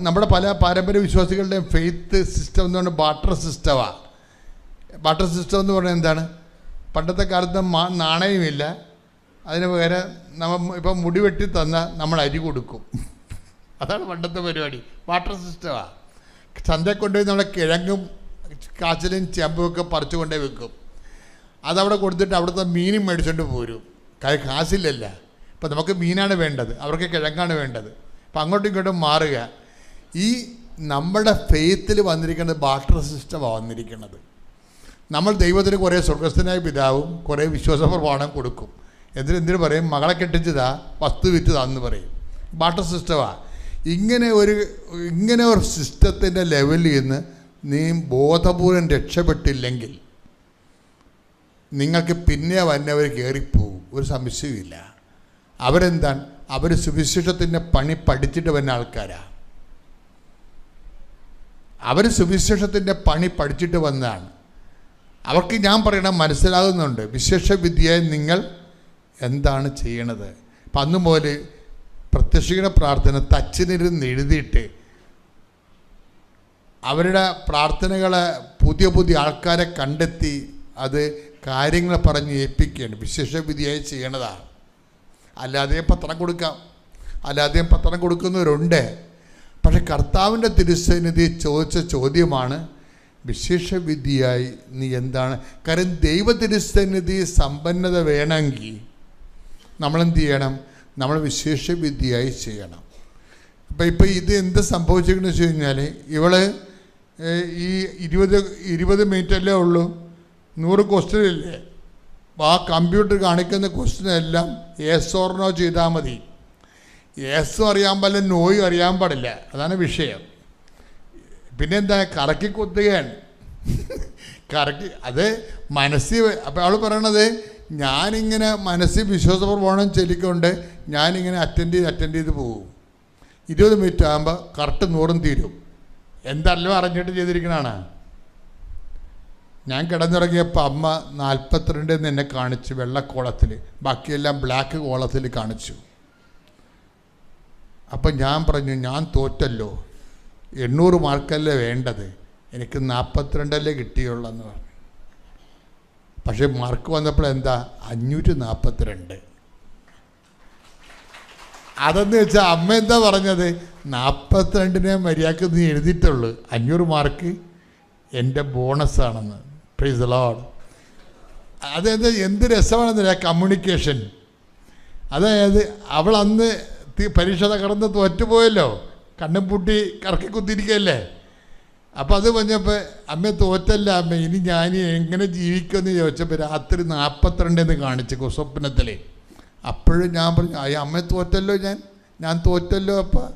നമ്മുടെ പല പാരമ്പര്യ വിശ്വാസികളുടെയും ഫെയ്ത്ത് സിസ്റ്റം എന്ന് പറഞ്ഞാൽ ബാർട്ടർ സിസ്റ്റമാണ്. ബാർട്ടർ സിസ്റ്റം എന്ന് പറഞ്ഞാൽ എന്താണ്? പണ്ടത്തെ കാലത്ത് നാണയമില്ല, അതിന് പകരം ഇപ്പം മുടി വെട്ടി തന്നാൽ നമ്മൾ അരി കൊടുക്കും. അതാണ് പണ്ടത്തെ പരിപാടി. ബാർട്ടർ സിസ്റ്റമാണ്. ചന്തയിൽ കൊണ്ടുപോയി നമ്മളെ കിഴങ്ങും കാച്ചിലും ചെമ്പുമൊക്കെ പറിച്ചു കൊണ്ടുപോയി വെക്കും. അതവിടെ കൊടുത്തിട്ട് അവിടുത്തെ മീനും മേടിച്ചുകൊണ്ട് പോരും. കാശില്ലല്ല. ഇപ്പം നമുക്ക് മീനാണ് വേണ്ടത്, അവർക്ക് കിഴങ്ങാണ് വേണ്ടത്. അപ്പം അങ്ങോട്ടും ഇങ്ങോട്ടും മാറുക. ഈ നമ്മുടെ ഫെയ്ത്തിൽ വന്നിരിക്കുന്നത് ബാർട്ടർ സിസ്റ്റമാണ് വന്നിരിക്കുന്നത്. നമ്മൾ ദൈവത്തിന് കുറേ സ്വർഗസ്ഥനായ പിതാവും കുറേ വിശ്വാസപ്രമാണം കൊടുക്കും. എന്തിനു പറയും? മകളെ കെട്ടിച്ചതാ, വസ്തു വിറ്റതാ എന്ന് പറയും. ബാർട്ടർ സിസ്റ്റമാണ്. ഇങ്ങനെ ഒരു സിസ്റ്റത്തിൻ്റെ ലെവലിൽ നിന്ന് നീ ബോധപൂർവം രക്ഷപ്പെട്ടില്ലെങ്കിൽ നിങ്ങൾക്ക് പിന്നെ വന്നവർ കയറിപ്പോവും, ഒരു സംശയമില്ല. അവരെന്താണ്? അവർ സുവിശേഷത്തിൻ്റെ പണി പഠിച്ചിട്ട് വന്ന ആൾക്കാരാണ്. അവർ സുവിശേഷത്തിൻ്റെ പണി പഠിച്ചിട്ട് വന്നതാണ്. അവർക്ക് ഞാൻ പറയണം മനസ്സിലാകുന്നുണ്ട് വിശേഷ വിദ്യയായി നിങ്ങൾ എന്താണ് ചെയ്യണത്. അപ്പം അന്ന് മുതൽ പ്രത്യക്ഷീണ പ്രാർത്ഥന തച്ചിനിരുന്ന് എഴുതിയിട്ട് അവരുടെ പ്രാർത്ഥനകളെ പുതിയ ആൾക്കാരെ കണ്ടെത്തി അത് കാര്യങ്ങൾ പറഞ്ഞ് ഏൽപ്പിക്കുകയാണ്. വിശേഷ വിധിയായി ചെയ്യണതാണ്. അല്ലാതെയും പത്രം കൊടുക്കുന്നവരുണ്ട്. പക്ഷെ കർത്താവിൻ്റെ തിരുസന്നിധി ചോദിച്ച ചോദ്യമാണ് വിശേഷവിധിയായി നീ എന്താണ്? കാരണം ദൈവ തിരുസന്നിധി സമ്പന്നത വേണമെങ്കിൽ നമ്മളെന്ത് ചെയ്യണം? നമ്മൾ വിശേഷവിധിയായി ചെയ്യണം. ഇപ്പം ഇത് എന്ത് സംഭവിച്ചിരിക്കുന്നു വെച്ച് കഴിഞ്ഞാൽ ഇവള് ഈ 20 മിനിറ്റല്ലേ ഉള്ളൂ, 100 ക്വസ്റ്റ്യൻ ഇല്ലേ? ആ കമ്പ്യൂട്ടർ കാണിക്കുന്ന ക്വസ്റ്റ്യനെല്ലാം യെസ് ഓർ നോ ചെയ്താൽ മതി. യെസ്സും അറിയാൻ പാടില്ല, നോയും അറിയാൻ പാടില്ല. അതാണ് വിഷയം. പിന്നെന്താ? കറക്കി കുത്തുകയാണ്. അത് മനസ്സിൽ. അപ്പോൾ അവൾ പറയണത് ഞാനിങ്ങനെ മനസ്സിൽ വിശ്വാസപ്രമാണം ചൊല്ലിക്കൊണ്ട് ഞാനിങ്ങനെ അറ്റൻഡ് ചെയ്ത് പോകും. 20 മിനിറ്റ് ആകുമ്പോൾ കറക്റ്റ് 100 തീരും. എന്തല്ലോ അറിഞ്ഞിട്ട് ചെയ്തിരിക്കണതാണ്. ഞാൻ കിടന്നിറങ്ങിയപ്പോൾ അമ്മ 42 എന്നെ കാണിച്ചു വെള്ളക്കോളത്തിൽ, ബാക്കിയെല്ലാം ബ്ലാക്ക് കോളത്തിൽ കാണിച്ചു. അപ്പം ഞാൻ പറഞ്ഞു ഞാൻ തോറ്റല്ലോ, 800 മാർക്കല്ലേ വേണ്ടത്, എനിക്ക് 42 കിട്ടിയുള്ളെന്ന് പറഞ്ഞു. പക്ഷേ മാർക്ക് വന്നപ്പോൾ എന്താ 542. അതെന്ന് വെച്ചാൽ അമ്മ എന്താ പറഞ്ഞത്? 42 മര്യാദക്ക് നീ എഴുതിയിട്ടുള്ളൂ, 500 മാർക്ക് എൻ്റെ ബോണസാണെന്ന്. Praise the Lord. അതായത് എന്ത് രസമാണെന്നില്ല കമ്മ്യൂണിക്കേഷൻ. അതായത് അവൾ അന്ന് പരീക്ഷ കടന്ന് തോറ്റുപോയല്ലോ, കണ്ണും പൂട്ടി കറക്കി കുത്തിരിക്കുകയല്ലേ. അപ്പം അത് പറഞ്ഞപ്പോൾ അമ്മ തോറ്റല്ല അമ്മ, ഇനി ഞാൻ എങ്ങനെ ജീവിക്കുമെന്ന് ചോദിച്ചപ്പോൾ രാത്രി 42 കാണിച്ചു സ്വപ്നത്തിൽ. അപ്പോഴും ഞാൻ പറഞ്ഞു അമ്മ തോറ്റല്ലോ, ഞാൻ തോറ്റല്ലോ. അപ്പം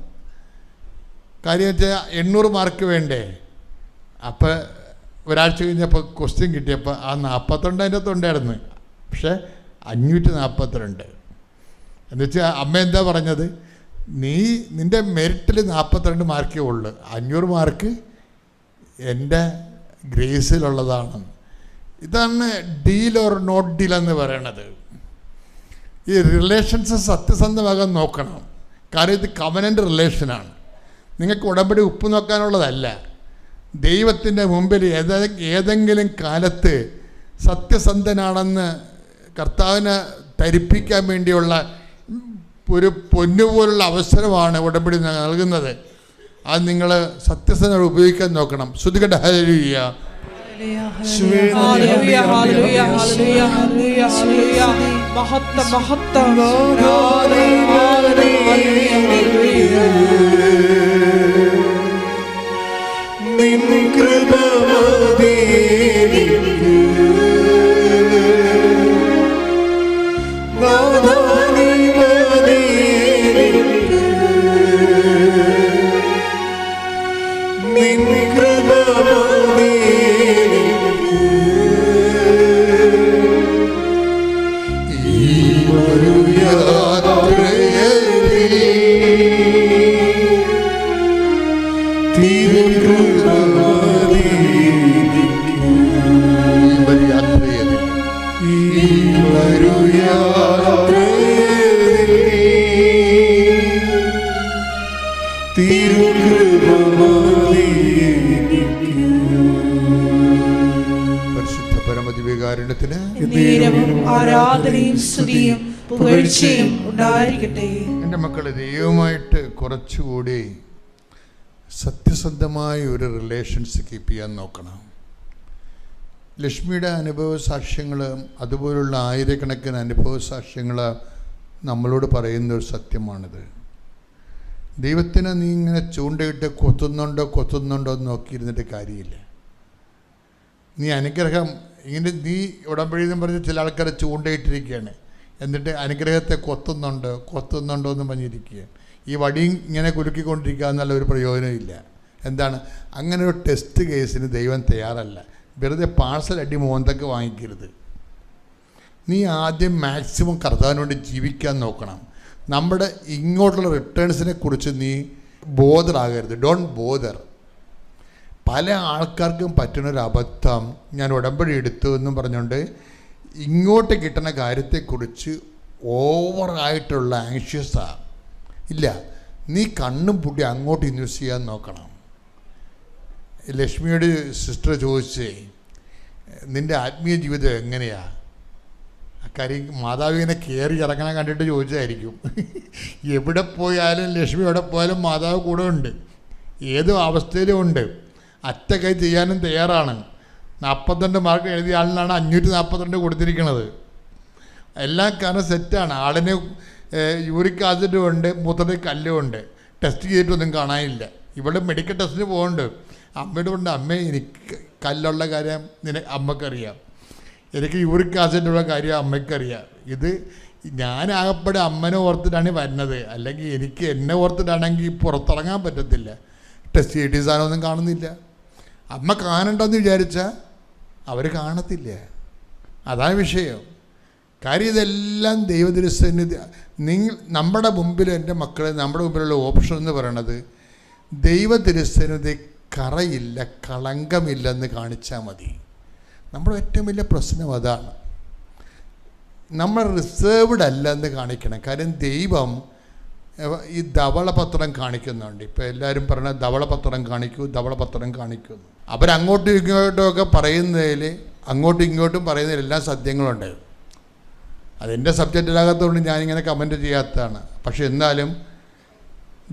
കാര്യം വെച്ചാൽ 800 മാർക്ക് വേണ്ടേ. അപ്പം ഒരാഴ്ച കഴിഞ്ഞപ്പോൾ ക്വസ്റ്റ്യൻ കിട്ടിയപ്പോൾ ആ 42 അതിൻ്റെ അകത്തുണ്ടായിരുന്നു, പക്ഷേ 542. എന്നുവെച്ചാൽ അമ്മ എന്താ പറഞ്ഞത്? നിൻ്റെ മെറിറ്റിൽ 42 മാർക്കേ ഉള്ളൂ, 500 മാർക്ക് എൻ്റെ ഗ്രേസിലുള്ളതാണ്. ഇതാണ് ഡീൽ ഓർ നോട്ട് ഡീൽ എന്ന് പറയണത്. ഈ റിലേഷൻസ് സത്യസന്ധമാകാൻ നോക്കണം. കാര്യം ഇത് കവനൻ്റ് റിലേഷനാണ്. നിങ്ങൾക്ക് ഉടമ്പടി ഉപ്പ് നോക്കാനുള്ളതല്ല. ദൈവത്തിൻ്റെ മുമ്പിൽ ഏതെങ്കിലും കാലത്ത് സത്യസന്ധനാണെന്ന് കർത്താവിനെ ധരിപ്പിക്കാൻ വേണ്ടിയുള്ള ഒരു പൊന്നുപോലുള്ള അവസരമാണ് ഉടമ്പടി നൽകുന്നത്. അത് നിങ്ങൾ സത്യസന്ധത ഉപയോഗിക്കാൻ നോക്കണം. ശ്രുതികട ഹല്ലേലൂയ. പരിശുദ്ധ പരമദിവ്യകാരുണ്യത്തിന് ആരാധനയും സ്തുതിയും പുകഴ്ചയും ഉണ്ടായിരിക്കട്ടെ. എൻ്റെ മക്കളെ, ദൈവമായിട്ട് കുറച്ചുകൂടി സത്യസന്ധമായ ഒരു റിലേഷൻസ് കീപ്പ് ചെയ്യാൻ നോക്കണം. ലക്ഷ്മിയുടെ അനുഭവ സാക്ഷ്യങ്ങൾ, അതുപോലുള്ള ആയിരക്കണക്കിന് അനുഭവ സാക്ഷ്യങ്ങൾ നമ്മളോട് പറയുന്ന ഒരു സത്യമാണിത്. ദൈവത്തിനെ നീ ഇങ്ങനെ ചൂണ്ടയിട്ട് കൊത്തുന്നുണ്ടോ എന്ന് നോക്കിയിരുന്നിട്ട് കാര്യമില്ല. നീ അനുഗ്രഹം ഇങ്ങനെ നീ ഉടമ്പടിയെന്ന് പറഞ്ഞ് ചില ആൾക്കാരെ ചൂണ്ടയിട്ടിരിക്കുകയാണ്, എന്നിട്ട് അനുഗ്രഹത്തെ കൊത്തുന്നുണ്ടോ എന്ന് പറഞ്ഞിരിക്കുകയാണ്. ഈ വടിയും ഇങ്ങനെ കുലുക്കിക്കൊണ്ടിരിക്കുക എന്നുള്ള ഒരു പ്രയോജനമില്ല. എന്താണ്? അങ്ങനെ ഒരു ടെസ്റ്റ് കേസിന് ദൈവം തയ്യാറല്ല. വെറുതെ പാഴ്സൽ അടി മോന്തൊക്കെ വാങ്ങിക്കരുത്. നീ ആദ്യം മാക്സിമം കർത്താവിന് വേണ്ടി ജീവിക്കാൻ നോക്കണം. നമ്മുടെ ഇങ്ങോട്ടുള്ള റിട്ടേൺസിനെ കുറിച്ച് നീ ബോധറാകരുത്. Don't bother. പല ആൾക്കാർക്കും പറ്റുന്നൊരു അബദ്ധം, ഞാൻ ഉടമ്പടി എടുത്തു എന്നും പറഞ്ഞുകൊണ്ട് ഇങ്ങോട്ട് കിട്ടുന്ന കാര്യത്തെക്കുറിച്ച് ഓവറായിട്ടുള്ള ആങ്ഷ്യസാണ്. ഇല്ല, നീ കണ്ണും പൂട്ടി അങ്ങോട്ട് ഇൻവെസ്റ്റ് ചെയ്യാൻ നോക്കണം. ലക്ഷ്മിയോട് സിസ്റ്റർ ചോദിച്ചേ, നിൻ്റെ ആത്മീയ ജീവിതം എങ്ങനെയാണ്? കാര്യം മാതാവിനെ കയറി ഇറങ്ങാൻ കണ്ടിട്ട് ചോദിച്ചതായിരിക്കും. എവിടെ പോയാലും ലക്ഷ്മി എവിടെ പോയാലും മാതാവ് കൂടെ ഉണ്ട്, ഏത് അവസ്ഥയിലും ഉണ്ട്. അറ്റ കൈ ചെയ്യാനും തയ്യാറാണ്. 42 മാർക്ക് എഴുതിയ ആളിനാണ് 542 കൊടുത്തിരിക്കുന്നത്. എല്ലാം കാരണം സെറ്റാണ്. ആളിന് യൂറിക് ആസിഡും ഉണ്ട്, മൂത്രത്തിൽ കല്ലും ഉണ്ട്. ടെസ്റ്റ് ചെയ്തിട്ടൊന്നും കാണാനില്ല. ഇവിടെ മെഡിക്കൽ ടെസ്റ്റിന് പോകുന്നുണ്ട്. അമ്മയോട് കൊണ്ട്, അമ്മേ എനിക്ക് കല്ലുള്ള കാര്യം അമ്മക്കറിയാം, എനിക്ക് യൂറിക് ആസിഡുള്ള കാര്യം അമ്മയ്ക്കറിയാം. ഇത് ഞാനാകപ്പെടെ അമ്മനെ ഓർത്തിട്ടാണ് വരുന്നത്, അല്ലെങ്കിൽ എനിക്ക് എന്നെ ഓർത്തിട്ടാണെങ്കിൽ പുറത്തിറങ്ങാൻ പറ്റത്തില്ല. ടെസ്റ്റ് ചെയ്തിട്ട് സാധനമൊന്നും കാണുന്നില്ല. അമ്മ കാണണ്ടെന്ന് വിചാരിച്ചാൽ അവർ കാണത്തില്ല. അതാണ് വിഷയം. കാര്യം ഇതെല്ലാം ദൈവദൃശ്യനിധി. നമ്മുടെ മുമ്പിൽ, എൻ്റെ മക്കളെ, നമ്മുടെ മുമ്പിലുള്ള ഓപ്ഷൻ എന്ന് പറയണത് ദൈവദൃശ്യനിധി കറയില്ല, കളങ്കമില്ലെന്ന് കാണിച്ചാൽ മതി. നമ്മുടെ ഏറ്റവും വലിയ പ്രശ്നം അതാണ്. നമ്മൾ റിസേർവ്ഡ് അല്ല എന്ന് കാണിക്കണം. കാര്യം ദൈവം ഈ ധവളപത്രം കാണിക്കുന്നുണ്ട്. ഇപ്പോൾ എല്ലാവരും പറഞ്ഞ ധവളപത്രം കാണിക്കുന്നു. അവരങ്ങോട്ടും ഇങ്ങോട്ടും ഒക്കെ പറയുന്നതിൽ, അങ്ങോട്ടും ഇങ്ങോട്ടും പറയുന്നതിൽ എല്ലാ സത്യങ്ങളുണ്ട്. അതെൻ്റെ സബ്ജക്റ്റിലാകത്തുകൊണ്ട് ഞാനിങ്ങനെ കമൻറ്റ് ചെയ്യാത്തതാണ്. പക്ഷെ എന്നാലും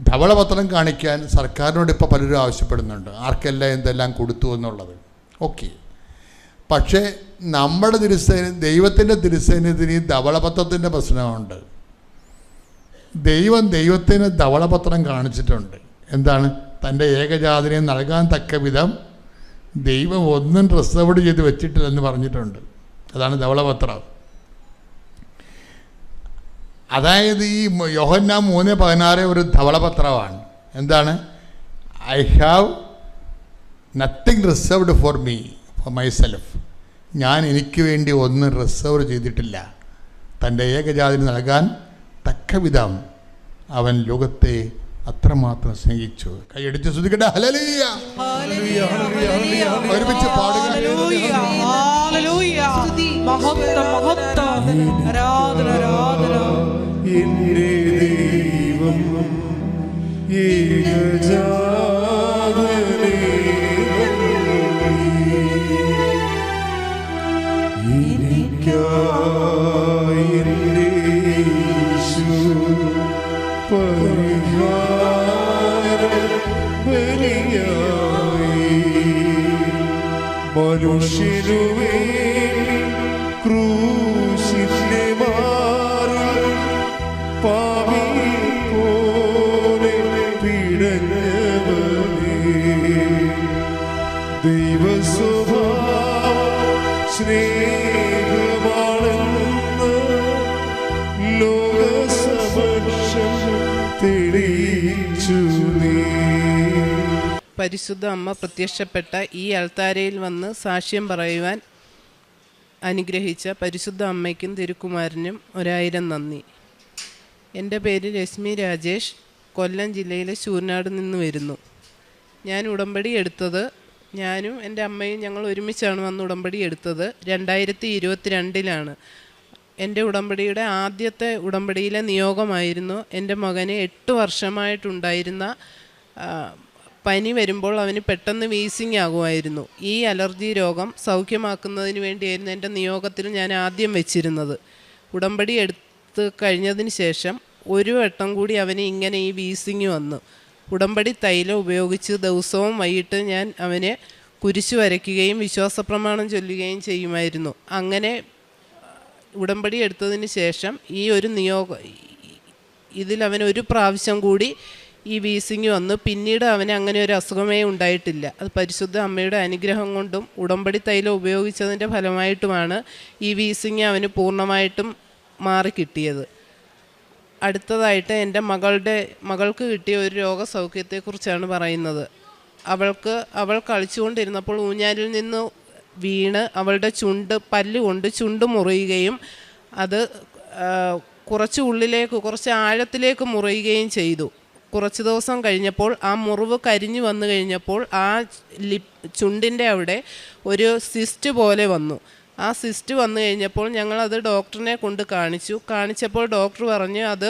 ധവളപത്രം കാണിക്കാൻ സർക്കാരിനോട് ഇപ്പോൾ പലരും ആവശ്യപ്പെടുന്നുണ്ട്, ആർക്കെല്ലാം എന്തെല്ലാം കൊടുത്തു എന്നുള്ളത്. ഓക്കെ, പക്ഷേ നമ്മുടെ ദൈവത്തിൻ്റെ തിരുസന്നിധിയിൽ ധവളപത്രത്തിൻ്റെ പ്രശ്നമുണ്ട്. ദൈവത്തിന് ധവളപത്രം കാണിച്ചിട്ടുണ്ട്. എന്താണ്? തൻ്റെ ഏകജാതനെ നൽകാൻ തക്ക വിധം ദൈവം ഒന്നും റിസർവ്ഡ് ചെയ്ത് വെച്ചിട്ടില്ലെന്ന് പറഞ്ഞിട്ടുണ്ട്. അതാണ് ധവളപത്രം. അതായത് ഈ യോഹന്നാൻ 3:16 ഒരു ധവളപത്രമാണ്. എന്താണ്? I have nothing reserved for me, four myself. ഞാൻ എനിക്ക് വേണ്ടി ഒന്നും റിസർവ് ചെയ്തിട്ടില്ല. തൻ്റെ ഏകജാതിന് നൽകാൻ തക്ക വിധം അവൻ ലോകത്തെ അത്രമാത്രം സ്നേഹിച്ചു. കൈയടിച്ച് സ്തുതിക്കട്ടെ. ഹല്ലേലൂയ, ഒരുമിച്ച് പാടുക. എന്റെ ദൈവം ഏകജാതനെ എനിക്കായി എന്റെ യേശു പരിഹാരം ബലിയായി മനുഷ്യനു വേണ്ടി ക്രൂശിന്റെ മാറിൽ പാപിയെ പോലെ പിടഞ്ഞവനേ, ദൈവസ്വഭാവം സ്നേഹമാണെന്ന് ലോകസമക്ഷം തെളിയിച്ചു നീ. പരിശുദ്ധ അമ്മ പ്രത്യക്ഷപ്പെട്ട ഈ അൾത്താരയിൽ വന്ന് സാക്ഷ്യം പറയുവാൻ അനുഗ്രഹിച്ച പരിശുദ്ധ അമ്മയ്ക്കും തിരുക്കുമാരനും 1000 നന്ദി. എൻ്റെ പേര് രശ്മി രാജേഷ്, കൊല്ലം ജില്ലയിലെ ശൂർനാട് നിന്ന് വരുന്നു. ഞാൻ ഉടമ്പടി എടുത്തത്, ഞാനും എൻ്റെ അമ്മയും ഞങ്ങൾ ഒരുമിച്ചാണ് വന്ന് ഉടമ്പടി എടുത്തത് 2022 എൻ്റെ ഉടമ്പടിയുടെ ആദ്യത്തെ ഉടമ്പടിയിലെ നിയോഗമായിരുന്നു എൻ്റെ മകന് 8 വർഷമായിട്ടുണ്ടായിരുന്ന പനി വരുമ്പോൾ അവന് പെട്ടെന്ന് വീസിങ് ആകുമായിരുന്നു. ഈ അലർജി രോഗം സൗഖ്യമാക്കുന്നതിന് വേണ്ടിയായിരുന്നു എൻ്റെ നിയോഗത്തിൽ ഞാൻ ആദ്യം വെച്ചിരുന്നത്. ഉടമ്പടി എടുത്ത് കഴിഞ്ഞതിന് ശേഷം ഒരു വട്ടം കൂടി അവന് ഇങ്ങനെ ഈ വീസിങ് വന്നു. ഉടമ്പടി തൈലം ഉപയോഗിച്ച് ദിവസവും വൈകിട്ട് ഞാൻ അവനെ കുരിശ് വരയ്ക്കുകയും വിശ്വാസപ്രമാണം ചൊല്ലുകയും ചെയ്യുമായിരുന്നു. അങ്ങനെ ഉടമ്പടി എടുത്തതിന് ശേഷം ഈ ഒരു ഇതിൽ അവൻ ഒരു പ്രാവശ്യം കൂടി ഈ വീസിങ് വന്നു. പിന്നീട് അവന് അങ്ങനെ ഒരു അസുഖമേ ഉണ്ടായിട്ടില്ല. അത് പരിശുദ്ധ അമ്മയുടെ അനുഗ്രഹം കൊണ്ടും ഉടമ്പടി തൈലം ഉപയോഗിച്ചതിൻ്റെ ഫലമായിട്ടുമാണ് ഈ വീസിങ് അവന് പൂർണ്ണമായിട്ടും മാറിക്കിട്ടിയത്. അടുത്തതായിട്ട് എൻ്റെ മകൾക്ക് കിട്ടിയ ഒരു രോഗസൗഖ്യത്തെക്കുറിച്ചാണ് പറയുന്നത്. അവൾ കളിച്ചുകൊണ്ടിരുന്നപ്പോൾ ഊഞ്ഞാലിൽ നിന്ന് വീണ് അവളുടെ പല്ലുകൊണ്ട് ചുണ്ട് മുറിയുകയും അത് കുറച്ച് ആഴത്തിലേക്ക് മുറിയുകയും ചെയ്തു. കുറച്ച് ദിവസം കഴിഞ്ഞപ്പോൾ ആ മുറിവ് കരിഞ്ഞു വന്നു കഴിഞ്ഞപ്പോൾ ആ ചുണ്ടിൻ്റെ അവിടെ ഒരു സിസ്റ്റ് പോലെ വന്നു. ആ സിസ്റ്റ് വന്നു കഴിഞ്ഞപ്പോൾ ഞങ്ങളത് ഡോക്ടറിനെ കൊണ്ട് കാണിച്ചപ്പോൾ ഡോക്ടർ പറഞ്ഞു അത്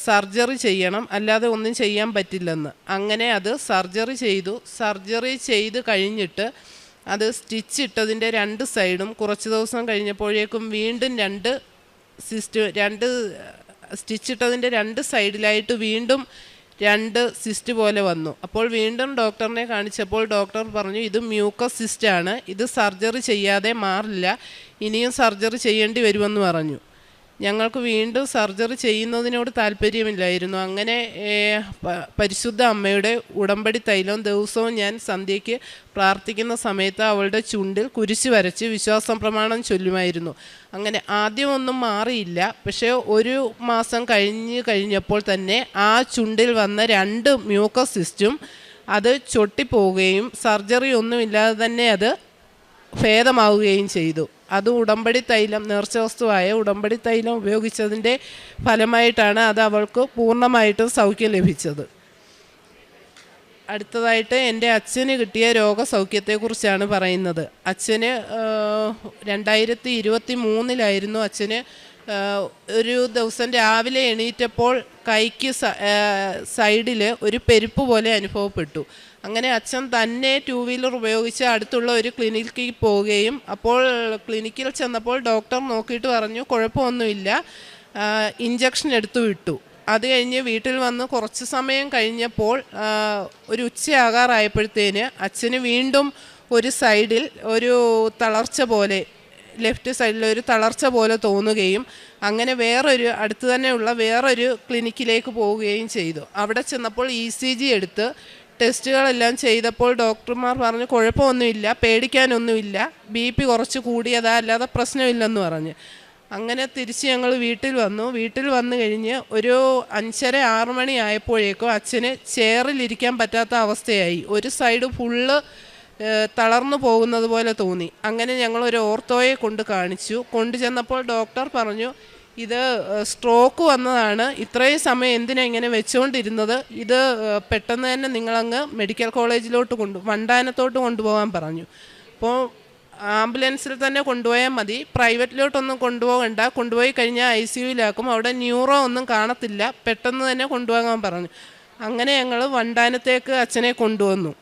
സർജറി ചെയ്യണം, അല്ലാതെ ഒന്നും ചെയ്യാൻ പറ്റില്ലെന്ന്. അങ്ങനെ അത് സർജറി ചെയ്ത് കഴിഞ്ഞിട്ട് അത് സ്റ്റിച്ച് ഇട്ടതിൻ്റെ 2 സൈഡും കുറച്ച് ദിവസം കഴിഞ്ഞപ്പോഴേക്കും വീണ്ടും 2 സ്റ്റിച്ച് ഇട്ടതിൻ്റെ 2 സൈഡിലായിട്ട് വീണ്ടും 2 സിസ്റ്റ് പോലെ വന്നു. അപ്പോൾ വീണ്ടും ഡോക്ടറിനെ കാണിച്ചപ്പോൾ ഡോക്ടർ പറഞ്ഞു ഇത് മ്യൂക്കസ് സിസ്റ്റാണ്, ഇത് സർജറി ചെയ്യാതെ മാറില്ല, ഇനിയും സർജറി ചെയ്യേണ്ടി വരുമെന്ന് പറഞ്ഞു. ഞങ്ങൾക്ക് വീണ്ടും സർജറി ചെയ്യുന്നതിനോട് താല്പര്യമില്ലായിരുന്നു. അങ്ങനെ പരിശുദ്ധ അമ്മയുടെ ഉടമ്പടി തൈലം ദിവസവും ഞാൻ സന്ധ്യയ്ക്ക് പ്രാർത്ഥിക്കുന്ന സമയത്ത് അവളുടെ ചുണ്ടിൽ കുരിശ് വരച്ച് വിശ്വാസം പ്രമാണം ചൊല്ലുമായിരുന്നു. അങ്ങനെ ആദ്യമൊന്നും മാറിയില്ല. പക്ഷേ ഒരു മാസം കഴിഞ്ഞപ്പോൾ തന്നെ ആ ചുണ്ടിൽ വന്ന 2 മ്യൂക്കസ് സിസ്റ്റും അത് ചൊട്ടിപ്പോവുകയും സർജറി ഒന്നുമില്ലാതെ തന്നെ അത് ഭേദമാവുകയും ചെയ്തു. അത് ഉടമ്പടി തൈലം, നേർച്ച വസ്തുവായ ഉടമ്പടി തൈലം ഉപയോഗിച്ചതിൻ്റെ ഫലമായിട്ടാണ് അത് അവൾക്ക് പൂർണ്ണമായിട്ടും സൗഖ്യം ലഭിച്ചത്. അടുത്തതായിട്ട് എൻ്റെ അച്ഛന് കിട്ടിയ രോഗസൗഖ്യത്തെക്കുറിച്ചാണ് പറയുന്നത്. അച്ഛന് 2023 അച്ഛന് ഒരു ദിവസം രാവിലെ എണീറ്റപ്പോൾ കൈക്ക് സൈഡിൽ ഒരു പെരുപ്പ് പോലെ അനുഭവപ്പെട്ടു. അങ്ങനെ അച്ഛൻ തന്നെ 2 വീലർ ഉപയോഗിച്ച് അടുത്തുള്ള ഒരു ക്ലിനിക്കിൽ പോവുകയും അപ്പോൾ ക്ലിനിക്കിൽ ചെന്നപ്പോൾ ഡോക്ടർ നോക്കിയിട്ട് പറഞ്ഞു കുഴപ്പമൊന്നുമില്ല, ഇഞ്ചക്ഷൻ എടുത്തു വിട്ടു. അത് കഴിഞ്ഞ് വീട്ടിൽ വന്ന് കുറച്ച് സമയം കഴിഞ്ഞപ്പോൾ ഒരു ഉച്ചയാകാറായപ്പോഴത്തേന് അച്ഛന് വീണ്ടും ഒരു സൈഡിൽ ഒരു തളർച്ച പോലെ, ലെഫ്റ്റ് സൈഡിൽ ഒരു തളർച്ച പോലെ തോന്നുകയും അങ്ങനെ അടുത്ത് തന്നെയുള്ള വേറൊരു ക്ലിനിക്കിലേക്ക് പോവുകയും ചെയ്തു. അവിടെ ചെന്നപ്പോൾ ECG എടുത്ത് ടെസ്റ്റുകളെല്ലാം ചെയ്തപ്പോൾ ഡോക്ടർമാർ പറഞ്ഞു കുഴപ്പമൊന്നുമില്ല, പേടിക്കാനൊന്നുമില്ല, BP കുറച്ച് കൂടിയതാ, അല്ലാതെ പ്രശ്നമില്ലെന്ന് പറഞ്ഞ്. അങ്ങനെ തിരിച്ച് ഞങ്ങൾ വീട്ടിൽ വന്നു കഴിഞ്ഞ് ഒരു 5:30-6 മണി ആയപ്പോഴേക്കും അച്ഛന് ചെയറിലിരിക്കാൻ പറ്റാത്ത അവസ്ഥയായി. ഒരു സൈഡ് ഫുള്ള് തളർന്നു പോകുന്നത് പോലെ തോന്നി. അങ്ങനെ ഞങ്ങളൊരു ഓർത്തോയെ കൊണ്ടു ചെന്നപ്പോൾ ഡോക്ടർ പറഞ്ഞു ഇത് സ്ട്രോക്ക് വന്നതാണ്, ഇത്രയും സമയം എന്തിനാ ഇങ്ങനെ വെച്ചുകൊണ്ടിരുന്നത്, ഇത് പെട്ടെന്ന് തന്നെ നിങ്ങളങ്ങ് മെഡിക്കൽ കോളേജിലോട്ട് വണ്ടാനത്തോട്ട് കൊണ്ടുപോകാൻ പറഞ്ഞു. അപ്പോൾ ആംബുലൻസിൽ തന്നെ കൊണ്ടുപോയാൽ മതി, പ്രൈവറ്റിലോട്ടൊന്നും കൊണ്ടുപോയി കഴിഞ്ഞാൽ ICUവിലാക്കും, അവിടെ ന്യൂറോ ഒന്നും കാണത്തില്ല, പെട്ടെന്ന് തന്നെ കൊണ്ടുപോകാൻ പറഞ്ഞു. അങ്ങനെ ഞങ്ങൾ വണ്ടാനത്തേക്ക് അച്ഛനെ കൊണ്ടുവന്നു.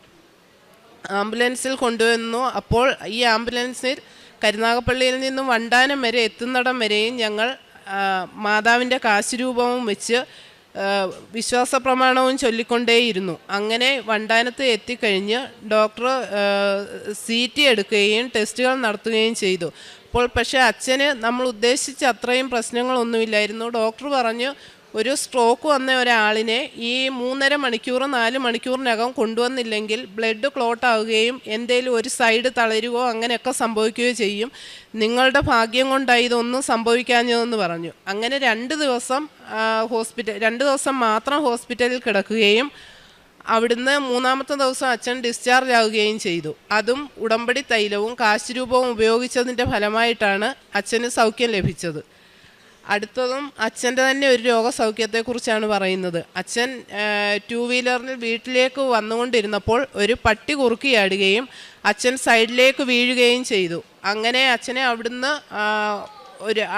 ആംബുലൻസിൽ കൊണ്ടുവന്നു. അപ്പോൾ ഈ ആംബുലൻസിൽ കരുനാഗപ്പള്ളിയിൽ നിന്നും വണ്ടാനം വരെ എത്തുന്നിടം വരെയും ഞങ്ങൾ മാതാവിൻ്റെ കാശുരൂപവും വെച്ച് വിശ്വാസപ്രമാണവും ചൊല്ലിക്കൊണ്ടേയിരുന്നു. അങ്ങനെ വണ്ടാനത്ത് എത്തിക്കഴിഞ്ഞ് ഡോക്ടർ CT എടുക്കുകയും ടെസ്റ്റുകൾ നടത്തുകയും ചെയ്തു. പക്ഷേ അച്ഛന് നമ്മൾ ഉദ്ദേശിച്ച അത്രയും പ്രശ്നങ്ങളൊന്നുമില്ലായിരുന്നു. ഡോക്ടർ പറഞ്ഞു ഒരു സ്ട്രോക്ക് വന്ന ഒരാളിനെ ഈ 3.5 മണിക്കൂർ 4 മണിക്കൂറിനകം കൊണ്ടുവന്നില്ലെങ്കിൽ ബ്ലഡ് ക്ലോട്ട് ആവുകയും എന്തേലും ഒരു സൈഡ് തളരുകയോ അങ്ങനെയൊക്കെ സംഭവിക്കുകയോ ചെയ്യും, നിങ്ങളുടെ ഭാഗ്യം കൊണ്ടായി ഇതൊന്നും സംഭവിക്കാഞ്ഞതെന്ന് പറഞ്ഞു. അങ്ങനെ 2 ദിവസം മാത്രം ഹോസ്പിറ്റലിൽ കിടക്കുകയും അവിടുന്ന് 3-ാമത്തെ ദിവസം അച്ഛൻ ഡിസ്ചാർജ് ആവുകയും ചെയ്തു. അതും ഉടമ്പടി തൈലവും കാശുരൂപവും ഉപയോഗിച്ചതിൻ്റെ ഫലമായിട്ടാണ് അച്ഛന് സൗഖ്യം ലഭിച്ചത്. അടുത്തതും അച്ഛൻ്റെ തന്നെ ഒരു രോഗസൗഖ്യത്തെക്കുറിച്ചാണ് പറയുന്നത്. അച്ഛൻ 2 വീലറിൽ വീട്ടിലേക്ക് വന്നുകൊണ്ടിരുന്നപ്പോൾ ഒരു പട്ടി കുറുക്കിയാടുകയും അച്ഛൻ സൈഡിലേക്ക് വീഴുകയും ചെയ്തു. അങ്ങനെ അച്ഛനെ അവിടുന്ന്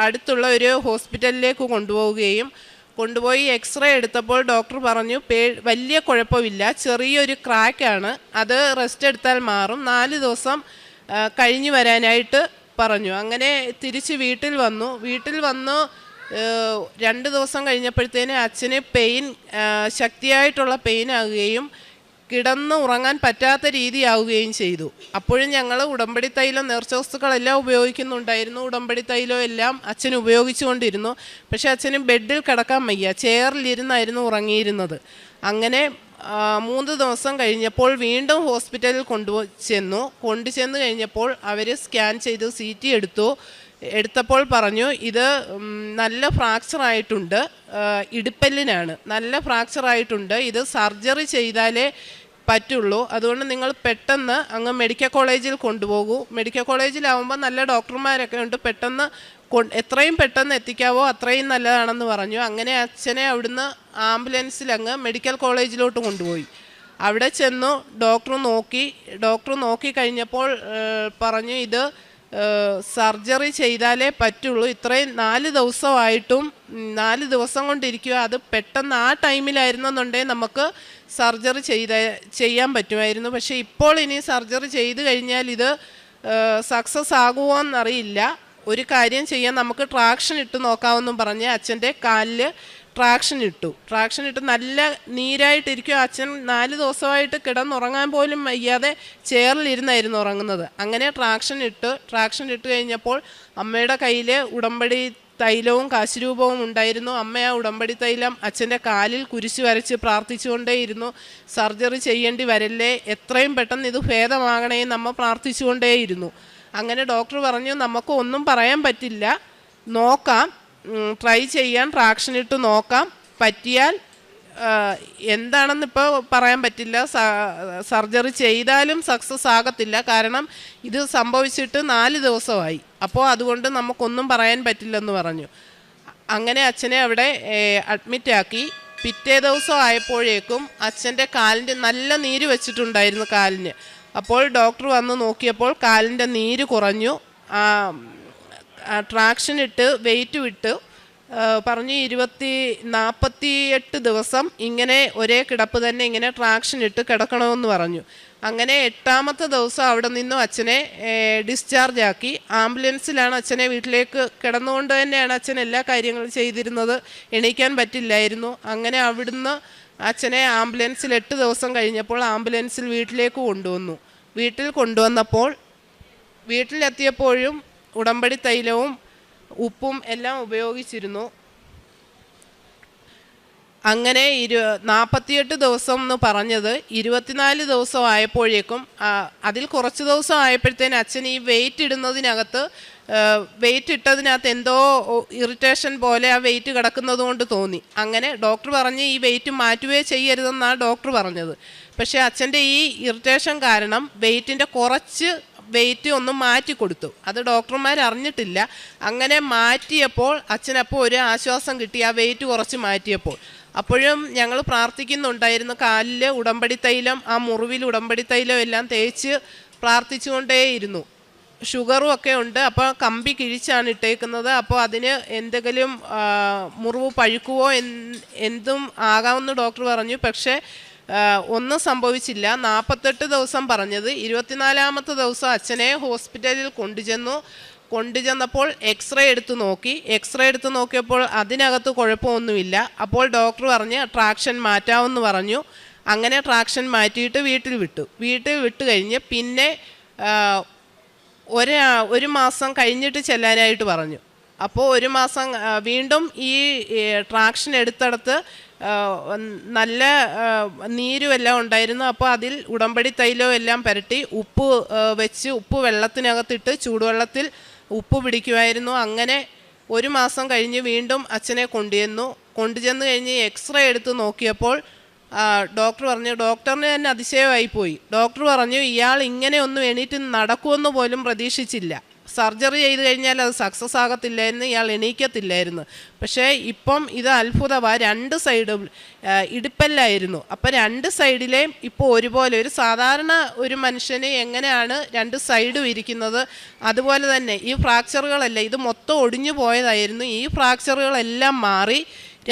അടുത്തുള്ള ഒരു ഹോസ്പിറ്റലിലേക്ക് കൊണ്ടുപോവുകയും കൊണ്ടുപോയി എക്സ്റേ എടുത്തപ്പോൾ ഡോക്ടർ പറഞ്ഞു വലിയ കുഴപ്പമില്ല, ചെറിയൊരു ക്രാക്കാണ്, അത് റെസ്റ്റ് എടുത്താൽ മാറും, 4 ദിവസം കഴിഞ്ഞ് വരാനായിട്ട് പറഞ്ഞു. അങ്ങനെ തിരിച്ച് വീട്ടിൽ വന്നു. 2 ദിവസം കഴിഞ്ഞപ്പോഴത്തേന് അച്ഛന് ശക്തിയായിട്ടുള്ള പെയിൻ ആവുകയും കിടന്ന് ഉറങ്ങാൻ പറ്റാത്ത രീതിയാവുകയും ചെയ്തു. അപ്പോഴും ഞങ്ങൾ ഉടമ്പടി തൈലം നേർച്ച വസ്തുക്കളെല്ലാം ഉപയോഗിക്കുന്നുണ്ടായിരുന്നു. ഉടമ്പടി തൈലം എല്ലാം അച്ഛൻ ഉപയോഗിച്ചുകൊണ്ടിരുന്നു. പക്ഷേ അച്ഛന് ബെഡിൽ കിടക്കാൻ വയ്യ, ചെയറിലിരുന്നായിരുന്നു ഉറങ്ങിയിരുന്നത്. അങ്ങനെ 3 ദിവസം കഴിഞ്ഞപ്പോൾ വീണ്ടും ഹോസ്പിറ്റലിൽ കൊണ്ടുചെന്ന് കഴിഞ്ഞപ്പോൾ അവർ സ്കാൻ ചെയ്ത് CT എടുത്തപ്പോൾ പറഞ്ഞു ഇത് നല്ല ഫ്രാക്ചറായിട്ടുണ്ട്, ഇടുപ്പല്ലിനാണ്, നല്ല ഫ്രാക്ചറായിട്ടുണ്ട്, ഇത് സർജറി ചെയ്താലേ പറ്റുള്ളൂ, അതുകൊണ്ട് നിങ്ങൾ പെട്ടെന്ന് അങ്ങ് മെഡിക്കൽ കോളേജിൽ കൊണ്ടുപോകൂ. മെഡിക്കൽ കോളേജിലാവുമ്പോൾ നല്ല ഡോക്ടർമാരൊക്കെ ഉണ്ട്, പെട്ടെന്ന് എത്രയും പെട്ടെന്ന് എത്തിക്കാവോ അത്രയും നല്ലതാണെന്ന് പറഞ്ഞു. അങ്ങനെ അച്ഛനെ അവിടുന്ന് ആംബുലൻസിൽ അങ്ങ് മെഡിക്കൽ കോളേജിലോട്ട് കൊണ്ടുപോയി. അവിടെ ചെന്നു ഡോക്ടർ നോക്കി കഴിഞ്ഞപ്പോൾ പറഞ്ഞു ഇത് സർജറി ചെയ്താലേ പറ്റുള്ളൂ, ഇത്രയും 4 ദിവസമായിട്ടും 4 ദിവസം കൊണ്ടിരിക്കുക, അത് പെട്ടെന്ന് ആ ടൈമിലായിരുന്നെന്നുണ്ടെങ്കിൽ നമുക്ക് സർജറി ചെയ്യാൻ പറ്റുമായിരുന്നു. പക്ഷേ ഇപ്പോൾ ഇനി സർജറി ചെയ്ത് കഴിഞ്ഞാൽ ഇത് സക്സസ് ആകുമോ എന്നറിയില്ല. ഒരു കാര്യം ചെയ്യാൻ, നമുക്ക് ട്രാക്ഷൻ ഇട്ട് നോക്കാമെന്നും പറഞ്ഞ് അച്ഛൻ്റെ കാലിൽ ട്രാക്ഷൻ ഇട്ടു. നല്ല നീരായിട്ടിരിക്കും. അച്ഛൻ 4 ദിവസമായിട്ട് കിടന്നുറങ്ങാൻ പോലും വയ്യാതെ ചെയറിലിരുന്നായിരുന്നു ഉറങ്ങുന്നത്. അങ്ങനെ ട്രാക്ഷൻ ഇട്ട് കഴിഞ്ഞപ്പോൾ അമ്മയുടെ കയ്യിൽ ഉടമ്പടി തൈലവും കാശുരൂപവും ഉണ്ടായിരുന്നു. അമ്മ ആ ഉടമ്പടി തൈലം അച്ഛൻ്റെ കാലിൽ കുരിശ് വരച്ച് പ്രാർത്ഥിച്ചുകൊണ്ടേയിരുന്നു. സർജറി ചെയ്യേണ്ടി വരല്ലേ, എത്രയും പെട്ടെന്ന് ഇത് ഭേദമാകണേ നമ്മ പ്രാർത്ഥിച്ചുകൊണ്ടേയിരുന്നു. അങ്ങനെ ഡോക്ടർ പറഞ്ഞു നമുക്ക് ഒന്നും പറയാൻ പറ്റില്ല, നോക്കാം, ട്രൈ ചെയ്യാൻ, ട്രാക്ഷൻ ഇട്ട് നോക്കാം, പറ്റിയാൽ എന്താണെന്ന് ഇപ്പോൾ പറയാൻ പറ്റില്ല, സർജറി ചെയ്താലും സക്സസ് ആകത്തില്ല, കാരണം ഇത് സംഭവിച്ചിട്ട് 4 ദിവസമായി, അപ്പോൾ അതുകൊണ്ട് നമുക്കൊന്നും പറയാൻ പറ്റില്ലെന്ന് പറഞ്ഞു. അങ്ങനെ അച്ഛനെ അവിടെ അഡ്മിറ്റാക്കി. പിറ്റേ ദിവസം ആയപ്പോഴേക്കും അച്ഛൻ്റെ കാലിൻ്റെ നല്ല നീര് വെച്ചിട്ടുണ്ടായിരുന്നു കാലിന്. അപ്പോൾ ഡോക്ടർ വന്ന് നോക്കിയപ്പോൾ കാലിൻ്റെ നീര് കുറഞ്ഞു. ട്രാക്ഷൻ ഇട്ട് വെയിറ്റ് വിട്ടു. പറഞ്ഞു 48 ദിവസം ഇങ്ങനെ ഒരേ കിടപ്പ് തന്നെ ഇങ്ങനെ ട്രാക്ഷൻ ഇട്ട് കിടക്കണമെന്ന് പറഞ്ഞു. അങ്ങനെ 8ാമത്തെ ദിവസം അവിടെ നിന്നും അച്ഛനെ ഡിസ്ചാർജ് ആക്കി. ആംബുലൻസിലാണ് അച്ഛനെ വീട്ടിലേക്ക് കിടന്നുകൊണ്ട് തന്നെയാണ് അച്ഛൻ എല്ലാ കാര്യങ്ങളും ചെയ്തിരുന്നത്, എണീക്കാൻ പറ്റില്ലായിരുന്നു. അങ്ങനെ അവിടുന്ന് അച്ഛനെ ആംബുലൻസിൽ 8 ദിവസം കഴിഞ്ഞപ്പോൾ ആംബുലൻസിൽ വീട്ടിലേക്ക് കൊണ്ടുവന്നു. വീട്ടിലെത്തിയപ്പോഴും ഉടമ്പടി തൈലവും ഉപ്പും എല്ലാം ഉപയോഗിച്ചിരുന്നു. അങ്ങനെ 48 ദിവസം എന്ന് പറഞ്ഞത് 24 ദിവസം ആയപ്പോഴേക്കും, അതിൽ കുറച്ച് ദിവസം ആയപ്പോഴത്തേന് അച്ഛൻ ഈ വെയിറ്റ് ഇട്ടതിനകത്ത് എന്തോ ഇറിറ്റേഷൻ പോലെ ആ വെയിറ്റ് കിടക്കുന്നത് കൊണ്ട് തോന്നി. അങ്ങനെ ഡോക്ടർ പറഞ്ഞ് ഈ വെയിറ്റ് മാറ്റുകയേ ചെയ്യരുതെന്നാണ് ഡോക്ടർ പറഞ്ഞത്. പക്ഷേ അച്ഛൻ്റെ ഈ ഇറിറ്റേഷൻ കാരണം വെയിറ്റിൻ്റെ കുറച്ച് വെയിറ്റ് ഒന്ന് മാറ്റി കൊടുത്തു. അത് ഡോക്ടർമാർ അറിഞ്ഞിട്ടില്ല. അങ്ങനെ മാറ്റിയപ്പോൾ അച്ഛനപ്പോൾ ഒരു ആശ്വാസം കിട്ടി, ആ വെയിറ്റ് കുറച്ച് മാറ്റിയപ്പോൾ. അപ്പോഴും ഞങ്ങൾ പ്രാർത്ഥിക്കുന്നുണ്ടായിരുന്നു, കാലിൽ ഉടമ്പടി തൈലം, ആ മുറിവിൽ ഉടമ്പടി തൈലം എല്ലാം തേച്ച് പ്രാർത്ഥിച്ചുകൊണ്ടേയിരുന്നു. ഷുഗറും ഒക്കെ ഉണ്ട്, അപ്പോൾ കമ്പി കിഴിച്ചാണ് ഇട്ടേക്കുന്നത്. അപ്പോൾ അതിന് എന്തെങ്കിലും മുറിവ് പഴുക്കുവോ എന്തും ആകാമെന്ന് ഡോക്ടർ പറഞ്ഞു. പക്ഷേ ഒന്നും സംഭവിച്ചില്ല. 48 ദിവസം പറഞ്ഞത്. 24ാമത്തെ ദിവസം അച്ഛനെ ഹോസ്പിറ്റലിൽ കൊണ്ടുചെന്നപ്പോൾ എക്സ്റേ എടുത്ത് നോക്കിയപ്പോൾ അതിനകത്ത് കുഴപ്പമൊന്നുമില്ല. അപ്പോൾ ഡോക്ടർ പറഞ്ഞ് ട്രാക്ഷൻ മാറ്റാമെന്ന് പറഞ്ഞു. അങ്ങനെ ട്രാക്ഷൻ മാറ്റിയിട്ട് വീട്ടിൽ വിട്ട് കഴിഞ്ഞ് പിന്നെ 1 മാസം കഴിഞ്ഞിട്ട് ചെല്ലാനായിട്ട് പറഞ്ഞു. അപ്പോൾ 1 മാസം വീണ്ടും ഈ ട്രാക്ഷൻ എടുത്തടത്ത് നല്ല നീരുമെല്ലാം ഉണ്ടായിരുന്നു. അപ്പോൾ അതിൽ ഉടമ്പടി തൈലവും എല്ലാം പുരട്ടി ഉപ്പ് വെള്ളത്തിനകത്തിട്ട് ചൂടുവെള്ളത്തിൽ ഉപ്പ് പിടിക്കുമായിരുന്നു. അങ്ങനെ 1 മാസം കഴിഞ്ഞ് വീണ്ടും അച്ഛനെ കൊണ്ടുചെന്ന് കഴിഞ്ഞ് എക്സ്റേ എടുത്ത് നോക്കിയപ്പോൾ ഡോക്ടറിന് തന്നെ അതിശയമായിപ്പോയി. ഡോക്ടർ പറഞ്ഞു ഇയാൾ ഇങ്ങനെ ഒന്നും എണീറ്റ് നടക്കുമെന്ന് പോലും പ്രതീക്ഷിച്ചില്ല, സർജറി ചെയ്ത് കഴിഞ്ഞാൽ അത് സക്സസ് ആകത്തില്ലായിരുന്നു, ഇയാൾ എണീക്കത്തില്ലായിരുന്നു. പക്ഷേ ഇപ്പം ഇത് അത്ഭുതമാണ്, 2 സൈഡും ഇടുപ്പല്ലായിരുന്നു. അപ്പോൾ 2 സൈഡിലെയും ഇപ്പോൾ ഒരുപോലെ, ഒരു സാധാരണ ഒരു മനുഷ്യന് എങ്ങനെയാണ് 2 സൈഡും ഇരിക്കുന്നത് അതുപോലെ തന്നെ ഈ ഫ്രാക്ചറുകളല്ല, ഇത് മൊത്തം ഒടിഞ്ഞു പോയതായിരുന്നു. ഈ ഫ്രാക്ചറുകളെല്ലാം മാറി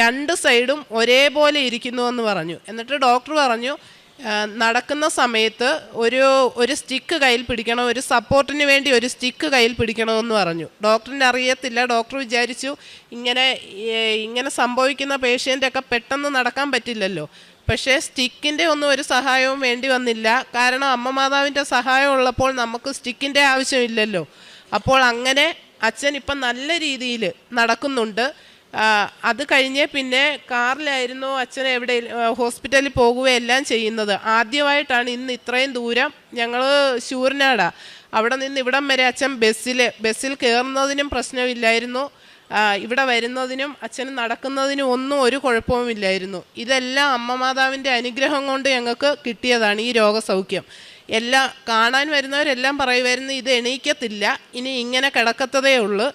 രണ്ട് സൈഡും ഒരേപോലെ ഇരിക്കുന്നുവെന്ന് പറഞ്ഞു. എന്നിട്ട് ഡോക്ടർ പറഞ്ഞു നടക്കുന്ന സമയത്ത് ഒരു സ്റ്റിക്ക് കയ്യിൽ പിടിക്കണം, ഒരു സപ്പോർട്ടിന് വേണ്ടി ഒരു സ്റ്റിക്ക് കയ്യിൽ പിടിക്കണമെന്ന് പറഞ്ഞു. ഡോക്ടറിന് അറിയത്തില്ല. ഡോക്ടർ വിചാരിച്ചു ഇങ്ങനെ സംഭവിക്കുന്ന പേഷ്യൻ്റൊക്കെ പെട്ടെന്ന് നടക്കാൻ പറ്റില്ലല്ലോ. പക്ഷേ സ്റ്റിക്കിൻ്റെ ഒന്നും ഒരു സഹായവും വേണ്ടി വന്നില്ല. കാരണം അമ്മ മാതാവിൻ്റെ സഹായം ഉള്ളപ്പോൾ നമുക്ക് സ്റ്റിക്കിൻ്റെ ആവശ്യമില്ലല്ലോ. അപ്പോൾ അങ്ങനെ അച്ഛൻ ഇപ്പം നല്ല രീതിയിൽ നടക്കുന്നുണ്ട്. അത് കഴിഞ്ഞ് പിന്നെ കാറിലായിരുന്നു അച്ഛൻ എവിടെ ഹോസ്പിറ്റലിൽ പോകുകയെല്ലാം ചെയ്യുന്നത്. ആദ്യമായിട്ടാണ് ഇന്ന് ഇത്രയും ദൂരം ഞങ്ങൾ ശൂരനാടാണ്, അവിടെ നിന്ന് ഇവിടം വരെ അച്ഛൻ ബസ്സിൽ കയറുന്നതിനും പ്രശ്നമില്ലായിരുന്നു, ഇവിടെ വരുന്നതിനും അച്ഛന് നടക്കുന്നതിനും ഒന്നും ഒരു കുഴപ്പവുമില്ലായിരുന്നു. ഇതെല്ലാം അമ്മ മാതാവിൻ്റെ അനുഗ്രഹം കൊണ്ട് ഞങ്ങൾക്ക് കിട്ടിയതാണ് ഈ രോഗസൗഖ്യം. എല്ലാം കാണാൻ വരുന്നവരെല്ലാം പറയുമായിരുന്നു ഇത് എണീക്കത്തില്ല, ഇനി ഇങ്ങനെ കിടക്കത്തതേ ഉള്ളൂ.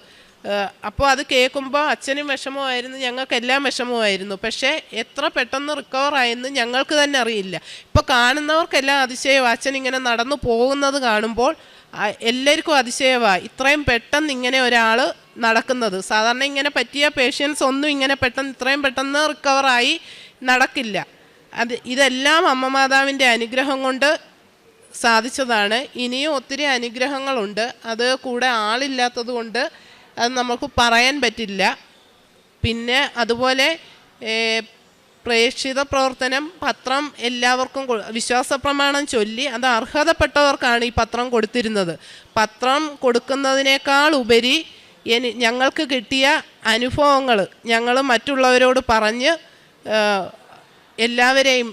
അപ്പോൾ അത് കേൾക്കുമ്പോൾ അച്ഛനും വിഷമമായിരുന്നു, ഞങ്ങൾക്കെല്ലാം വിഷമമായിരുന്നു. പക്ഷേ എത്ര പെട്ടെന്ന് റിക്കവറായെന്ന് ഞങ്ങൾക്ക് തന്നെ അറിയില്ല. ഇപ്പോൾ കാണുന്നവർക്കെല്ലാം അതിശയമാണ്, അച്ഛൻ ഇങ്ങനെ നടന്നു പോകുന്നത് കാണുമ്പോൾ എല്ലാവർക്കും അതിശയമാണ്, ഇത്രയും പെട്ടെന്ന് ഇങ്ങനെ ഒരാൾ നടക്കുന്നത്. സാധാരണ ഇങ്ങനെ പറ്റിയ പേഷ്യൻസ് ഒന്നും ഇങ്ങനെ ഇത്രയും പെട്ടെന്ന് റിക്കവറായി നടക്കില്ല. ഇതെല്ലാം അമ്മ മാതാവിൻ്റെ അനുഗ്രഹം കൊണ്ട് സാധിച്ചതാണ്. ഇനിയും ഒത്തിരി അനുഗ്രഹങ്ങളുണ്ട്, അത് കൂടെ ആളില്ലാത്തത് കൊണ്ട് അത് നമുക്ക് പറയാൻ പറ്റില്ല. പിന്നെ അതുപോലെ പ്രേക്ഷിത പ്രവർത്തനം പത്രം എല്ലാവർക്കും വിശ്വാസ പ്രമാണം ചൊല്ലി അത് അർഹതപ്പെട്ടവർക്കാണ് ഈ പത്രം കൊടുത്തിരുന്നത്. പത്രം കൊടുക്കുന്നതിനേക്കാൾ ഉപരി ഞങ്ങൾക്ക് കിട്ടിയ അനുഭവങ്ങൾ ഞങ്ങൾ മറ്റുള്ളവരോട് പറഞ്ഞ് എല്ലാവരെയും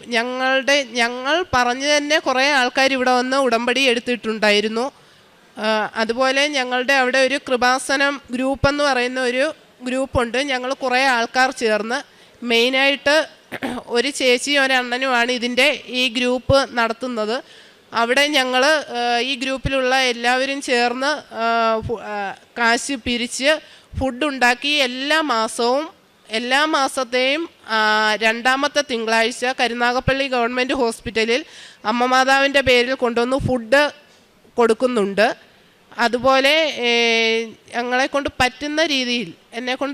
ഞങ്ങൾ പറഞ്ഞു തന്നെ കുറേ ആൾക്കാർ ഇവിടെ വന്ന് ഉടമ്പടി എടുത്തിട്ടുണ്ടായിരുന്നു. അതുപോലെ ഞങ്ങളുടെ അവിടെ ഒരു കൃപാസനം ഗ്രൂപ്പ് എന്ന് പറയുന്ന ഒരു ഗ്രൂപ്പുണ്ട്. ഞങ്ങൾ കുറേ ആൾക്കാർ ചേർന്ന്, മെയിനായിട്ട് ഒരു ചേച്ചിയും ഒരണ്ണനുമാണ് ഈ ഗ്രൂപ്പ് നടത്തുന്നത്. അവിടെ ഞങ്ങൾ ഈ ഗ്രൂപ്പിലുള്ള എല്ലാവരും ചേർന്ന് കാശ് പിരിച്ച് ഫുഡുണ്ടാക്കി എല്ലാ മാസത്തെയും രണ്ടാമത്തെ തിങ്കളാഴ്ച കരുനാഗപ്പള്ളി ഗവൺമെൻറ് ഹോസ്പിറ്റലിൽ അമ്മ മാതാവിൻ്റെ പേരിൽ കൊണ്ടുവന്ന് ഫുഡ് കൊടുക്കുന്നുണ്ട്. അതുപോലെ എന്നെക്കൊണ്ട്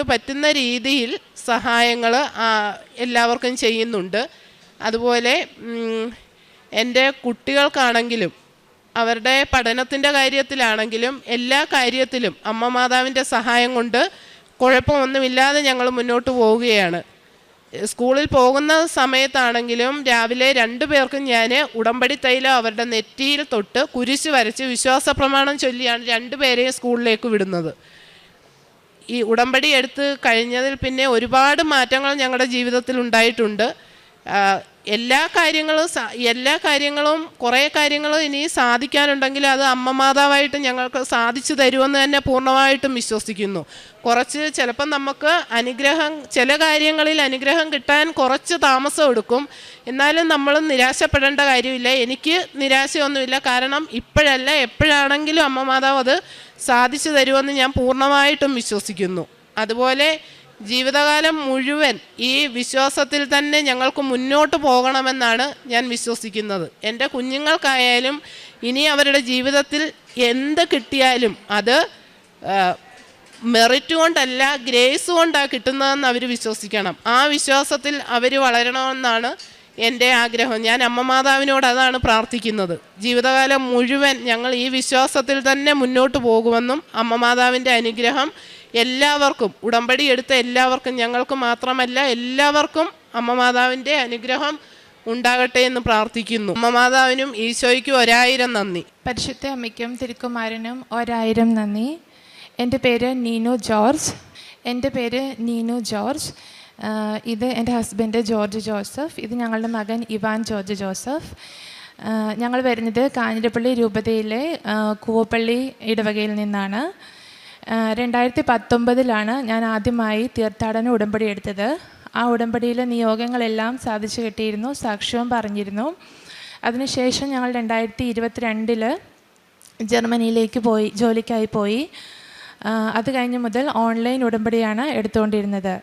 പറ്റുന്ന രീതിയിൽ സഹായങ്ങൾ എല്ലാവർക്കും ചെയ്യുന്നുണ്ട്. അതുപോലെ എൻ്റെ കുട്ടികൾക്കാണെങ്കിലും അവരുടെ പഠനത്തിൻ്റെ കാര്യത്തിലാണെങ്കിലും എല്ലാ കാര്യത്തിലും അമ്മ മാതാവിൻ്റെ സഹായം കൊണ്ട് കുഴപ്പമൊന്നുമില്ലാതെ ഞങ്ങൾ മുന്നോട്ട് പോവുകയാണ്. സ്കൂളിൽ പോകുന്ന സമയത്താണെങ്കിലും രാവിലെ 2 പേർക്കും ഞാൻ ഉടമ്പടി തൈലം അവരുടെ നെറ്റിയിൽ തൊട്ട് കുരിശ് വരച്ച് വിശ്വാസ പ്രമാണം ചൊല്ലിയാണ് 2 പേരെയും സ്കൂളിലേക്ക് വിടുന്നത്. ഈ ഉടമ്പടി എടുത്ത് കഴിഞ്ഞതിൽ പിന്നെ ഒരുപാട് മാറ്റങ്ങൾ ഞങ്ങളുടെ ജീവിതത്തിൽ ഉണ്ടായിട്ടുണ്ട്. എല്ലാ കാര്യങ്ങളും കുറേ കാര്യങ്ങൾ ഇനി സാധിക്കാനുണ്ടെങ്കിൽ അത് അമ്മ മാതാവായിട്ട് ഞങ്ങൾക്ക് സാധിച്ചു തരുമെന്ന് തന്നെ പൂർണ്ണമായിട്ടും വിശ്വസിക്കുന്നു. ചിലപ്പം നമുക്ക് ചില കാര്യങ്ങളിൽ അനുഗ്രഹം കിട്ടാൻ കുറച്ച് താമസം എടുക്കും, എന്നാലും നമ്മൾ നിരാശപ്പെടേണ്ട കാര്യമില്ല. എനിക്ക് നിരാശയൊന്നുമില്ല, കാരണം ഇപ്പോഴല്ല എപ്പോഴാണെങ്കിലും അമ്മ മാതാവ് അത് സാധിച്ചു തരുമെന്ന് ഞാൻ പൂർണ്ണമായിട്ടും വിശ്വസിക്കുന്നു. അതുപോലെ ജീവിതകാലം മുഴുവൻ ഈ വിശ്വാസത്തിൽ തന്നെ ഞങ്ങൾക്ക് മുന്നോട്ട് പോകണമെന്നാണ് ഞാൻ വിശ്വസിക്കുന്നത്. എൻ്റെ കുഞ്ഞുങ്ങൾക്കായാലും ഇനി അവരുടെ ജീവിതത്തിൽ എന്ത് കിട്ടിയാലും അത് മെറിറ്റ് കൊണ്ടല്ല ഗ്രേസ് കൊണ്ടാണ് കിട്ടുന്നതെന്ന് അവർ വിശ്വസിക്കണം. ആ വിശ്വാസത്തിൽ അവർ വളരണമെന്നാണ് എൻ്റെ ആഗ്രഹം. ഞാൻ അമ്മ മാതാവിനോട് അതാണ് പ്രാർത്ഥിക്കുന്നത്. ജീവിതകാലം മുഴുവൻ ഞങ്ങൾ ഈ വിശ്വാസത്തിൽ തന്നെ മുന്നോട്ട് പോകുമെന്നും അമ്മ മാതാവിൻ്റെ അനുഗ്രഹം എല്ലാവർക്കും, ഉടമ്പടി എടുത്ത എല്ലാവർക്കും, ഞങ്ങൾക്ക് മാത്രമല്ല എല്ലാവർക്കും അമ്മ മാതാവിൻ്റെ അനുഗ്രഹം ഉണ്ടാകട്ടെ എന്ന് പ്രാർത്ഥിക്കുന്നു. അമ്മ മാതാവിനും ഈശോയ്ക്കും 1000 നന്ദി. പരിശുദ്ധ അമ്മയ്ക്കും തിരുക്കുമാരനും 1000 നന്ദി. എൻ്റെ പേര് നീനു ജോർജ്. ഇത് എൻ്റെ ഹസ്ബൻഡ് ജോർജ് ജോസഫ്. ഇത് ഞങ്ങളുടെ മകൻ ഇവാൻ ജോർജ് ജോസഫ്. ഞങ്ങൾ വരുന്നത് കാഞ്ഞിരപ്പള്ളി രൂപതയിലെ കൂവപ്പള്ളി ഇടവകയിൽ നിന്നാണ്. 2019 ഞാൻ ആദ്യമായി തീർത്ഥാടന ഉടമ്പടി എടുത്തത്. ആ ഉടമ്പടിയിലെ നിയോഗങ്ങളെല്ലാം സാധിച്ചു കിട്ടിയിരുന്നു, സാക്ഷ്യവും പറഞ്ഞിരുന്നു. അതിനുശേഷം ഞങ്ങൾ 2022 ജർമ്മനിയിലേക്ക് ജോലിക്കായി പോയി. അത് കഴിഞ്ഞ് മുതൽ ഓൺലൈൻ ഉടമ്പടിയാണ് എടുത്തുകൊണ്ടിരുന്നത്.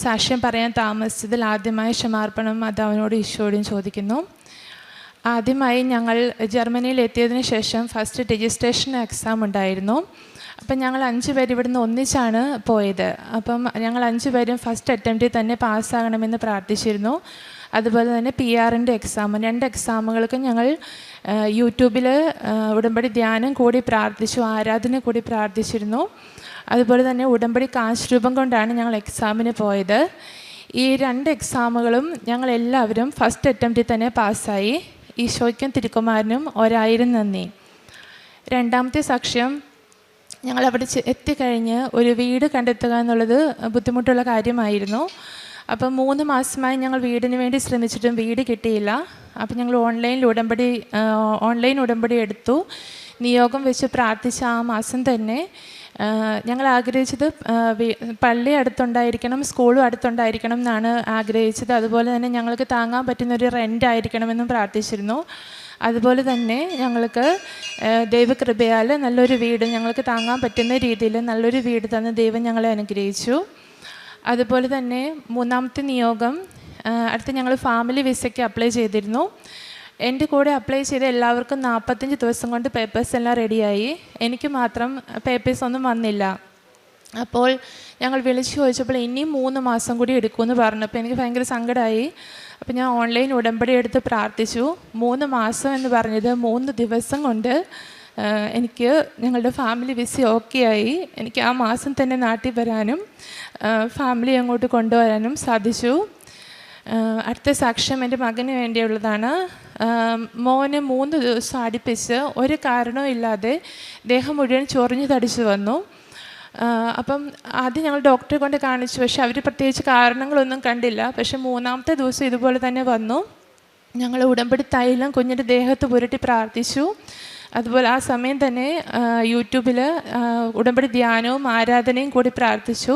സാക്ഷ്യം പറയാൻ താമസിച്ചതിൽ ആദ്യമായി ക്ഷമാർപ്പണം മാതാവിനോട് ഈശോയോടും ചോദിക്കുന്നു. ആദ്യമായി ഞങ്ങൾ ജർമ്മനിയിൽ എത്തിയതിന് ശേഷം ഫസ്റ്റ് രജിസ്ട്രേഷൻ എക്സാം ഉണ്ടായിരുന്നു. അപ്പം ഞങ്ങൾ 5 പേര് ഇവിടുന്ന് ഒന്നിച്ചാണ് പോയത്. അപ്പം ഞങ്ങൾ 5 പേരും ഫസ്റ്റ് അറ്റംപ്റ്റിൽ തന്നെ പാസ്സാകണമെന്ന് പ്രാർത്ഥിച്ചിരുന്നു. അതുപോലെ തന്നെ PR-ൻ്റെ എക്സാം 2 എക്സാമുകൾക്കും ഞങ്ങൾ യൂട്യൂബിൽ ഉടമ്പടി ധ്യാനം കൂടി പ്രാർത്ഥിച്ചു, ആരാധന കൂടി പ്രാർത്ഥിച്ചിരുന്നു. അതുപോലെ തന്നെ ഉടമ്പടി കാശ് രൂപം കൊണ്ടാണ് ഞങ്ങൾ എക്സാമിന് പോയത്. ഈ 2 എക്സാമുകളും ഞങ്ങളെല്ലാവരും ഫസ്റ്റ് അറ്റംപ്റ്റിൽ തന്നെ പാസ്സായി. ഈശോയ്ക്കും തിരുക്കുമാരനും 1000 നന്ദി. രണ്ടാമത്തെ സാക്ഷ്യം, ഞങ്ങളവിടെ എത്തിക്കഴിഞ്ഞ് ഒരു വീട് കണ്ടെത്തുക എന്നുള്ളത് ബുദ്ധിമുട്ടുള്ള കാര്യമായിരുന്നു. അപ്പം 3 മാസമായി ഞങ്ങൾ വീടിന് വേണ്ടി ശ്രമിച്ചിട്ടും വീട് കിട്ടിയില്ല. അപ്പം ഞങ്ങൾ ഓൺലൈൻ ഉടമ്പടി എടുത്തു. നിയോഗം വെച്ച് പ്രാർത്ഥിച്ച ആ മാസം തന്നെ ഞങ്ങൾ ആഗ്രഹിച്ചത് പള്ളി അടുത്തുണ്ടായിരിക്കണം, സ്കൂളും അടുത്തുണ്ടായിരിക്കണം എന്നാണ് ആഗ്രഹിച്ചത്. അതുപോലെ തന്നെ ഞങ്ങൾക്ക് താങ്ങാൻ പറ്റുന്നൊരു റെൻ്റ് ആയിരിക്കണമെന്നും പ്രാർത്ഥിച്ചിരുന്നു. അതുപോലെ തന്നെ ഞങ്ങൾക്ക് ദൈവകൃപയാൽ നല്ലൊരു വീട്, ഞങ്ങൾക്ക് താങ്ങാൻ പറ്റുന്ന രീതിയിൽ നല്ലൊരു വീട് തന്ന് ദൈവം ഞങ്ങളെ അനുഗ്രഹിച്ചു. അതുപോലെ തന്നെ 3-ാമത്തെ നിയോഗം, അടുത്ത് ഞങ്ങൾ ഫാമിലി വിസയ്ക്ക് അപ്ലൈ ചെയ്തിരുന്നു. എൻ്റെ കൂടെ അപ്ലൈ ചെയ്ത എല്ലാവർക്കും 45 ദിവസം കൊണ്ട് പേപ്പേഴ്സ് എല്ലാം റെഡിയായി. എനിക്ക് മാത്രം പേപ്പേഴ്സ് ഒന്നും വന്നില്ല. അപ്പോൾ ഞങ്ങൾ വിളിച്ചു ചോദിച്ചപ്പോൾ ഇനിയും 3 മാസം കൂടി എടുക്കുമെന്ന് പറഞ്ഞപ്പോൾ എനിക്ക് ഭയങ്കര സങ്കടമായി. അപ്പോൾ ഞാൻ ഓൺലൈൻ ഉടമ്പടി എടുത്ത് പ്രാർത്ഥിച്ചു. 3 മാസം എന്ന് പറഞ്ഞത് 3 ദിവസം കൊണ്ട് എനിക്ക് ഞങ്ങളുടെ ഫാമിലി വിസ ഓക്കെ ആയി. എനിക്ക് ആ മാസം തന്നെ നാട്ടിൽ വരാനും ഫാമിലി അങ്ങോട്ട് കൊണ്ടുവരാനും സാധിച്ചു. അടുത്ത സാക്ഷ്യം എൻ്റെ മകന് വേണ്ടിയുള്ളതാണ്. മോന് 3 ദിവസം അടുപ്പിച്ച് ഒരു കാരണവും ഇല്ലാതെ ദേഹം മുഴുവൻ ചൊറിഞ്ഞു തടിച്ചു വന്നു. അപ്പം ആദ്യം ഞങ്ങൾ ഡോക്ടറെ കൊണ്ട് കാണിച്ചു, പക്ഷെ അവർ പ്രത്യേകിച്ച് കാരണങ്ങളൊന്നും കണ്ടില്ല. പക്ഷെ 3-ാമത്തെ ദിവസം ഇതുപോലെ തന്നെ വന്നു. ഞങ്ങൾ ഉടമ്പടി തൈലം കുഞ്ഞിൻ്റെ ദേഹത്ത് പുരട്ടി പ്രാർത്ഥിച്ചു. അതുപോലെ ആ സമയം തന്നെ യൂട്യൂബിൽ ഉടമ്പടി ധ്യാനവും ആരാധനയും കൂടി പ്രാർത്ഥിച്ചു.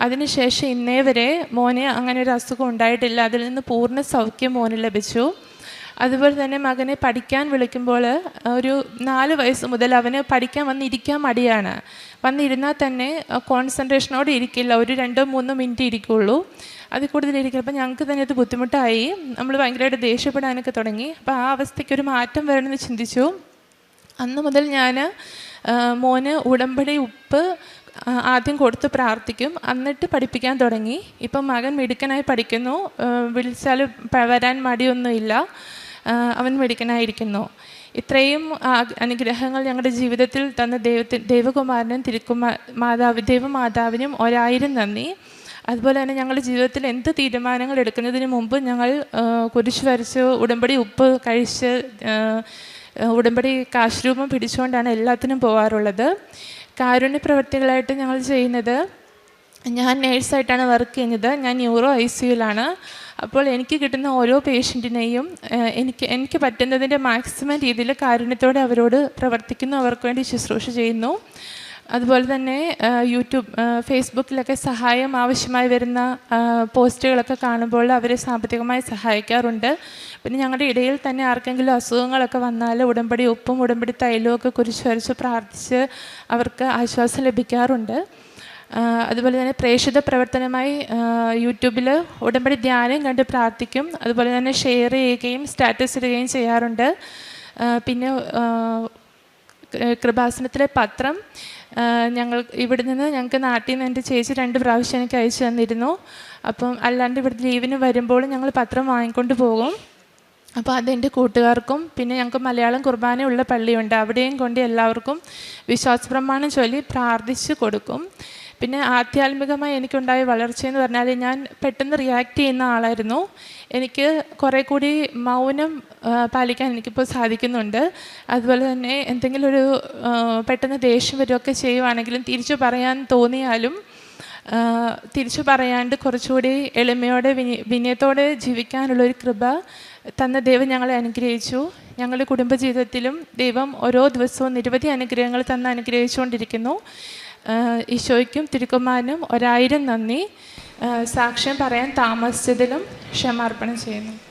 അതിനുശേഷം ഇന്നേ വരെ മോനെ അങ്ങനെ ഒരു അസുഖം ഉണ്ടായിട്ടില്ല. അതിൽ നിന്ന് പൂർണ്ണ സൗഖ്യം മോന് ലഭിച്ചു. അതുപോലെ തന്നെ മകനെ പഠിക്കാൻ വിളിക്കുമ്പോൾ ഒരു 4 വയസ്സ് മുതൽ അവന് പഠിക്കാൻ വന്നിരിക്കാൻ മടിയാണ്. വന്നിരുന്നാൽ തന്നെ കോൺസെൻട്രേഷനോടെ ഇരിക്കില്ല, ഒരു 2-3 മിനിറ്റ് ഇരിക്കുള്ളൂ, അതിൽ കൂടുതൽ ഇരിക്കില്ല. അപ്പം ഞങ്ങൾക്ക് തന്നെ അത് ബുദ്ധിമുട്ടായി. നമ്മൾ ഭയങ്കരമായിട്ട് ദേഷ്യപ്പെടാനൊക്കെ തുടങ്ങി. അപ്പോൾ ആ അവസ്ഥയ്ക്ക് ഒരു മാറ്റം വരണമെന്ന് ചിന്തിച്ചു. അന്ന് മുതൽ ഞാൻ മോന് ഉടമ്പടി ഉപ്പ് ആദ്യം കൊടുത്ത് പ്രാർത്ഥിക്കും, എന്നിട്ട് പഠിപ്പിക്കാൻ തുടങ്ങി. ഇപ്പം മകൻ മിടുക്കനായി പഠിക്കുന്നു. വിളിച്ചാൽ വരാൻ മടിയൊന്നുമില്ല, അവൻ മിടുക്കനായിരിക്കുന്നു. ഇത്രയും അനുഗ്രഹങ്ങൾ ഞങ്ങളുടെ ജീവിതത്തിൽ തന്ന ദൈവകുമാരനും ദൈവമാതാവിനും 1000 നന്ദി. അതുപോലെ തന്നെ ഞങ്ങളുടെ ജീവിതത്തിൽ എന്ത് തീരുമാനങ്ങൾ എടുക്കുന്നതിന് മുമ്പ് ഞങ്ങൾ കുരിശ് വരച്ച് ഉടമ്പടി ഉപ്പ് കഴിച്ച് ഉടമ്പടി കാശ്രൂപം പിടിച്ചുകൊണ്ടാണ് എല്ലാത്തിനും പോകാറുള്ളത്. കാരുണ്യ പ്രവർത്തികളായിട്ട് ഞങ്ങൾ ചെയ്യുന്നത്, ഞാൻ നേഴ്സായിട്ടാണ് വർക്ക് ചെയ്യുന്നത്. ഞാൻ ന്യൂറോ ICUവിലാണ്. അപ്പോൾ എനിക്ക് കിട്ടുന്ന ഓരോ പേഷ്യൻറ്റിനെയും എനിക്ക് പറ്റുന്നതിൻ്റെ മാക്സിമം രീതിയിൽ കാരുണ്യത്തോടെ അവരോട് പ്രവർത്തിക്കുന്നു, അവർക്ക് വേണ്ടി ശുശ്രൂഷ ചെയ്യുന്നു. അതുപോലെ തന്നെ ഫേസ്ബുക്കിലൊക്കെ സഹായം ആവശ്യമായി വരുന്ന പോസ്റ്റുകളൊക്കെ കാണുമ്പോൾ അവരെ സാമ്പത്തികമായി സഹായിക്കാറുണ്ട്. പിന്നെ ഞങ്ങളുടെ ഇടയിൽ തന്നെ ആർക്കെങ്കിലും അസുഖങ്ങളൊക്കെ വന്നാൽ ഉടമ്പടി ഉപ്പും ഉടമ്പടി തൈലവും ഒക്കെ കുരിശ് വരച്ച് പ്രാർത്ഥിച്ച് അവർക്ക് ആശ്വാസം ലഭിക്കാറുണ്ട്. അതുപോലെ തന്നെ പ്രേക്ഷിത പ്രവർത്തനമായി യൂട്യൂബിൽ ഉടമ്പടി ധ്യാനം കണ്ട് പ്രാർത്ഥിക്കും. അതുപോലെ തന്നെ ഷെയർ ചെയ്യുകയും സ്റ്റാറ്റസ് ഇടുകയും ചെയ്യാറുണ്ട്. പിന്നെ കൃപാസനത്തിലെ പത്രം ഞങ്ങൾ ഇവിടെ നിന്ന് ഞങ്ങൾക്ക് നാട്ടിൽ നിന്ന് എൻ്റെ ചേച്ചി 2 പ്രാവശ്യം എനിക്ക് അയച്ചു തന്നിരുന്നു. അപ്പം അല്ലാണ്ട് ഇവിടെ ലീവിന് വരുമ്പോൾ ഞങ്ങൾ പത്രം വാങ്ങിക്കൊണ്ട് പോകും. അപ്പോൾ അതെൻ്റെ കൂട്ടുകാർക്കും പിന്നെ ഞങ്ങൾക്ക് മലയാളം കുർബാനയുള്ള പള്ളിയുണ്ട്, അവിടെയും കൊണ്ട് എല്ലാവർക്കും വിശ്വാസ പ്രമാണം ചൊല്ലി പ്രാർത്ഥിച്ച് കൊടുക്കും. പിന്നെ ആധ്യാത്മികമായി എനിക്കുണ്ടായ വളർച്ചയെന്ന് പറഞ്ഞാൽ ഞാൻ പെട്ടെന്ന് റിയാക്ട് ചെയ്യുന്ന ആളായിരുന്നു. എനിക്ക് കുറേ കൂടി മൗനം പാലിക്കാൻ എനിക്കിപ്പോൾ സാധിക്കുന്നുണ്ട്. അതുപോലെ തന്നെ എന്തെങ്കിലും ഒരു പെട്ടെന്ന് ദേഷ്യം വരുമൊക്കെ ചെയ്യുവാണെങ്കിലും തിരിച്ചു പറയാൻ തോന്നിയാലും തിരിച്ചു പറയാണ്ട് കുറച്ചുകൂടി എളിമയോടെ വിനയത്തോടെ ജീവിക്കാനുള്ളൊരു കൃപ തന്ന ദൈവം ഞങ്ങളെ അനുഗ്രഹിച്ചു. ഞങ്ങളുടെ കുടുംബജീവിതത്തിലും ദൈവം ഓരോ ദിവസവും നിരവധി അനുഗ്രഹങ്ങൾ തന്ന് അനുഗ്രഹിച്ചുകൊണ്ടിരിക്കുന്നു. ഈശോയ്ക്കും തിരുക്കുമാരനും 1000 നന്ദി. സാക്ഷ്യം പറയാൻ താമസിച്ചതിലും ക്ഷമാർപ്പണം ചെയ്യുന്നു.